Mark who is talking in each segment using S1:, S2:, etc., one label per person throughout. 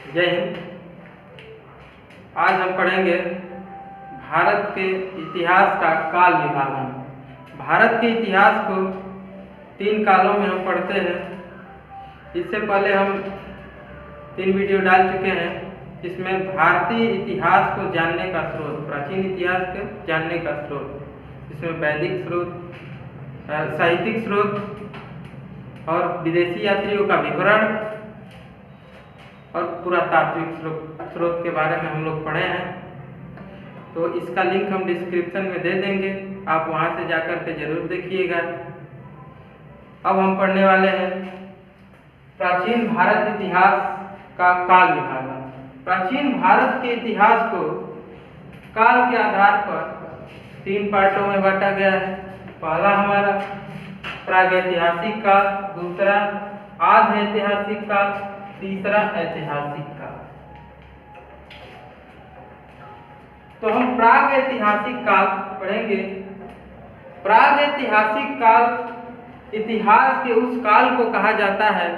S1: जय हिंद। आज हम पढ़ेंगे भारत के इतिहास का काल विभाजन। भारत के इतिहास को 3 कालों में हम पढ़ते हैं। इससे पहले हम 3 वीडियो डाल चुके हैं, जिसमें भारतीय इतिहास को जानने का स्रोत, प्राचीन इतिहास को जानने का स्रोत, जिसमें वैदिक स्रोत, साहित्यिक स्रोत और विदेशी यात्रियों का विवरण और पुरातात्विक स्रोत के बारे में हम लोग पढ़े हैं। तो इसका लिंक हम डिस्क्रिप्शन में दे देंगे, आप वहां से जाकर के जरूर देखिएगा। अब हम पढ़ने वाले हैं प्राचीन भारत इतिहास का काल विभाजन। प्राचीन भारत के इतिहास को काल के आधार पर 3 पार्टों में बांटा गया है। पहला हमारा प्रागैतिहासिक काल, दूसरा आधि ऐतिहासिक काल, तीसरा ऐतिहासिक काल। तो हम प्रागैतिहासिक काल पढ़ेंगे। प्रागैतिहासिक काल इतिहास के उस काल को कहा जाता है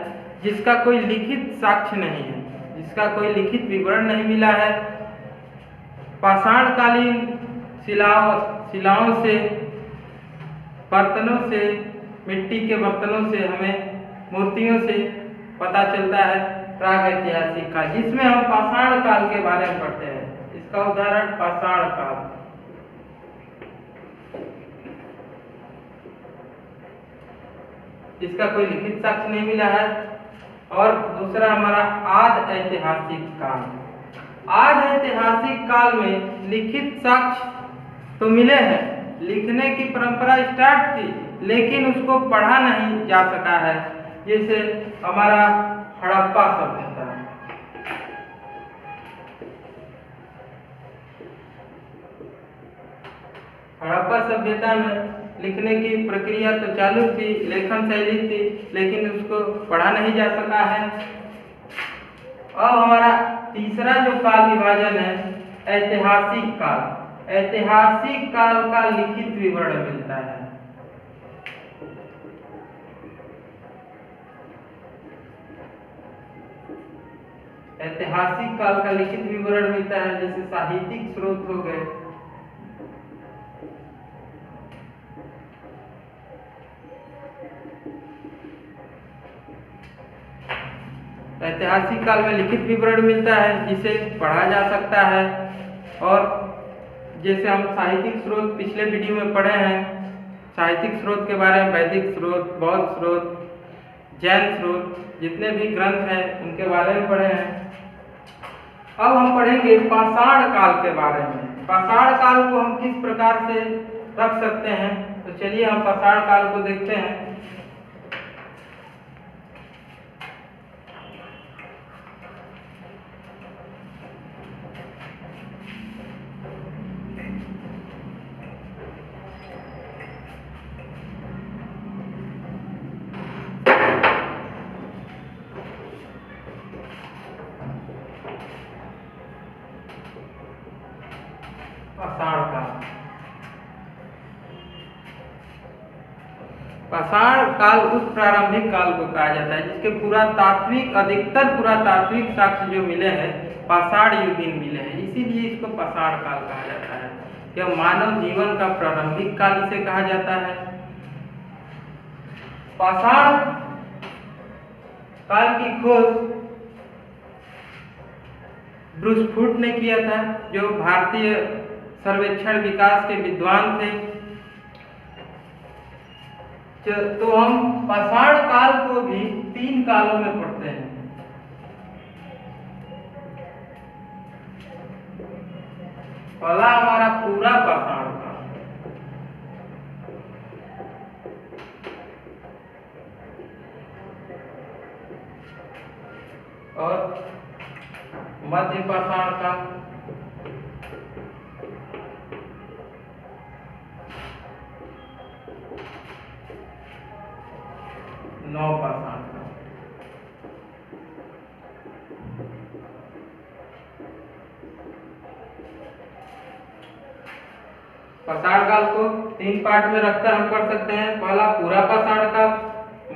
S1: जिसका कोई लिखित साक्ष्य नहीं है, जिसका कोई लिखित विवरण नहीं मिला है। पाषाणकालीन शिलाओं से, बर्तनों से, मिट्टी के बर्तनों से, हमें मूर्तियों से पता चलता है प्रागैतिहासिक काल, जिसमें हम पाषाण काल के बारे में पढ़ते हैं। इसका उदाहरण पाषाण काल। इसका कोई लिखित साक्ष्य नहीं मिला है। और दूसरा हमारा आधि ऐतिहासिक काल। आधि ऐतिहासिक काल में लिखित साक्ष्य तो मिले हैं, लिखने की परंपरा स्टार्ट थी, लेकिन उसको पढ़ा नहीं जा सका है। जैसे हमारा हड़प्पा सभ्यता। हड़प्पा सभ्यता में लिखने की प्रक्रिया तो चालू थी, लेखन शैली थी, लेकिन उसको पढ़ा नहीं जा सका है। और हमारा तीसरा जो काल विभाजन है ऐतिहासिक काल। ऐतिहासिक काल का लिखित विवरण मिलता है। ऐतिहासिक काल का लिखित विवरण मिलता है, जैसे साहित्यिक स्रोत हो गए। ऐतिहासिक काल में लिखित विवरण मिलता है, जिसे पढ़ा जा सकता है। और जैसे हम साहित्यिक स्रोत पिछले वीडियो में पढ़े हैं, साहित्यिक स्रोत के बारे में वैदिक स्रोत, बौद्ध स्रोत, जैन स्रोत, जितने भी ग्रंथ हैं उनके बारे में पढ़े हैं। अब हम पढ़ेंगे पाषाण काल के बारे में। पाषाण काल को हम किस प्रकार से रख सकते हैं, तो चलिए हम पाषाण काल को देखते हैं। पाषाण काल उस प्रारंभिक काल को कहा जाता है जिसके अधिकतर पुरातात्विक साक्ष्य जो मिले हैं पाषाण युगीन मिले हैं, इसीलिए इसको पाषाण काल कहा जाता है। यह मानव जीवन का प्रारंभिक काल इसे कहा जाता है। पाषाण काल की खोज ब्रूस फूट ने किया था, जो भारतीय सर्वेक्षण विकास के विद्वान थे। तो हम पाषाण काल को भी 3 कालों में पढ़ते हैं। पहला हमारा पूरा पाषाण काल, और मध्य पाषाण काल, नव पाषाण काल। पाषाण काल को 3 पार्ट में रखकर हम पढ़ सकते हैं। पहला पूरा पाषाण काल,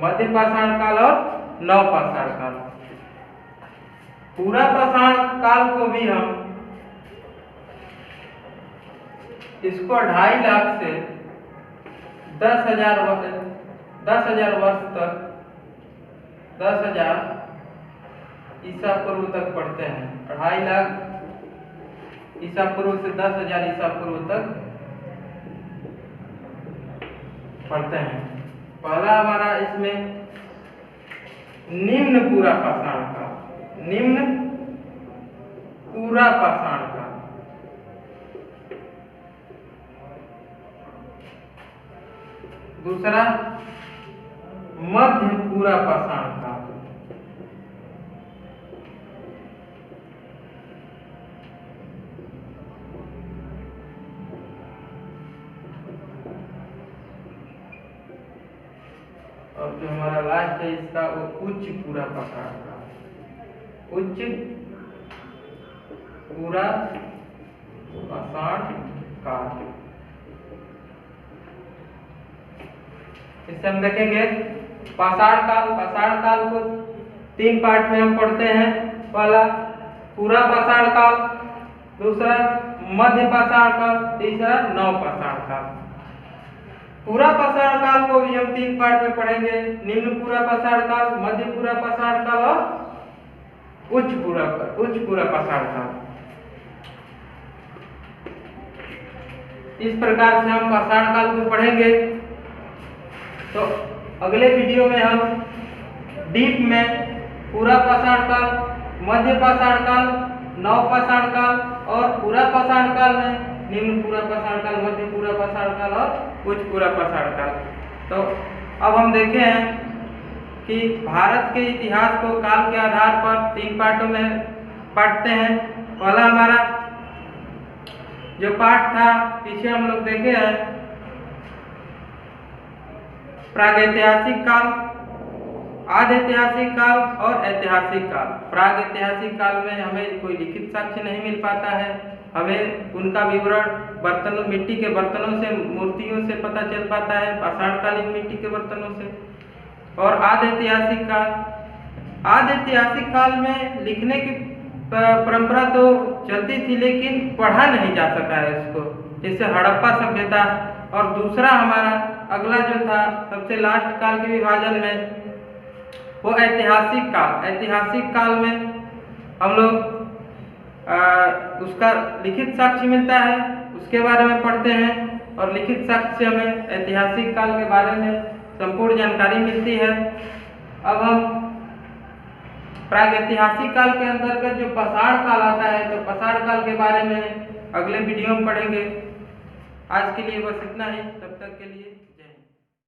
S1: मध्य पाषाण काल और नव पाषाण काल। पूरा पाषाण काल को भी हम इसको 2.5 लाख से 10,000 वर्ष तक 10,000 ईसा पूर्व तक पढ़ते हैं। 2.5 लाख ईसा पूर्व से 10,000 ईसा पूर्व तक पढ़ते हैं। पहला हमारा इसमें निम्न पूरा पाषाण काल, निम्न पूरा पाषाण काल। दूसरा मध्य पूरा पाषाण काल। और जो हमारा लास्ट है इसका वो उच्च पूरा पाषाण काल, उच्च पूरा पाषाण काल। इससे हम देखेंगे पाषाण काल। पाषाण काल को 3 पार्ट में हम पढ़ते हैं। पहला पूरा पाषाण काल, दूसरा मध्य पाषाण काल, तीसरा नव पाषाण काल। पूरा पाषाण काल को भी हम 3 पार्ट में पढ़ेंगे। निम्न पूरा पाषाण काल, मध्य पूरा पाषाण काल और उच्च पूरा पाषाण काल। इस प्रकार से हम पाषाण काल को पढ़ेंगे। तो अगले वीडियो में हम डीप में पूरा पाषाण काल, मध्य पाषाण काल, नव पाषाण काल और पूरा पाषाण काल में निम्न पूरा पाषाण काल, मध्य पूरा पाषाण काल और उच्च पूरा पाषाण काल। तो अब हम देखे हैं कि भारत के इतिहास को काल के आधार पर 3 पार्टों में बांटते हैं। पहला हमारा जो पार्ट था पीछे हम लोग देखे हैं प्रागैतिहासिक काल, आधैतिहासिक काल और ऐतिहासिक काल। प्रागैतिहासिक काल में हमें कोई लिखित साक्ष्य नहीं मिल पाता है, हमें उनका विवरण मिट्टी के बर्तनों से, मूर्तियों से पता चल पाता है, पाषाणकालीन मिट्टी के बर्तनों से। और आधैतिहासिक काल में लिखने की परंपरा तो चलती थी लेकिन पढ़ा नहीं जा सका है उसको, जैसे हड़प्पा सभ्यता। और दूसरा हमारा अगला जो था सबसे लास्ट काल के विभाजन में वो ऐतिहासिक काल। ऐतिहासिक काल में हम लोग उसका लिखित साक्ष्य मिलता है, उसके बारे में पढ़ते हैं और लिखित साक्ष्य में ऐतिहासिक काल के बारे में संपूर्ण जानकारी मिलती है। अब हम प्रागैतिहासिक काल के अंतर्गत जो पाषाण काल आता है तो पाषाण काल के बारे में अगले वीडियो में पढ़ेंगे। आज के लिए बस इतना ही, तब तक के लिए।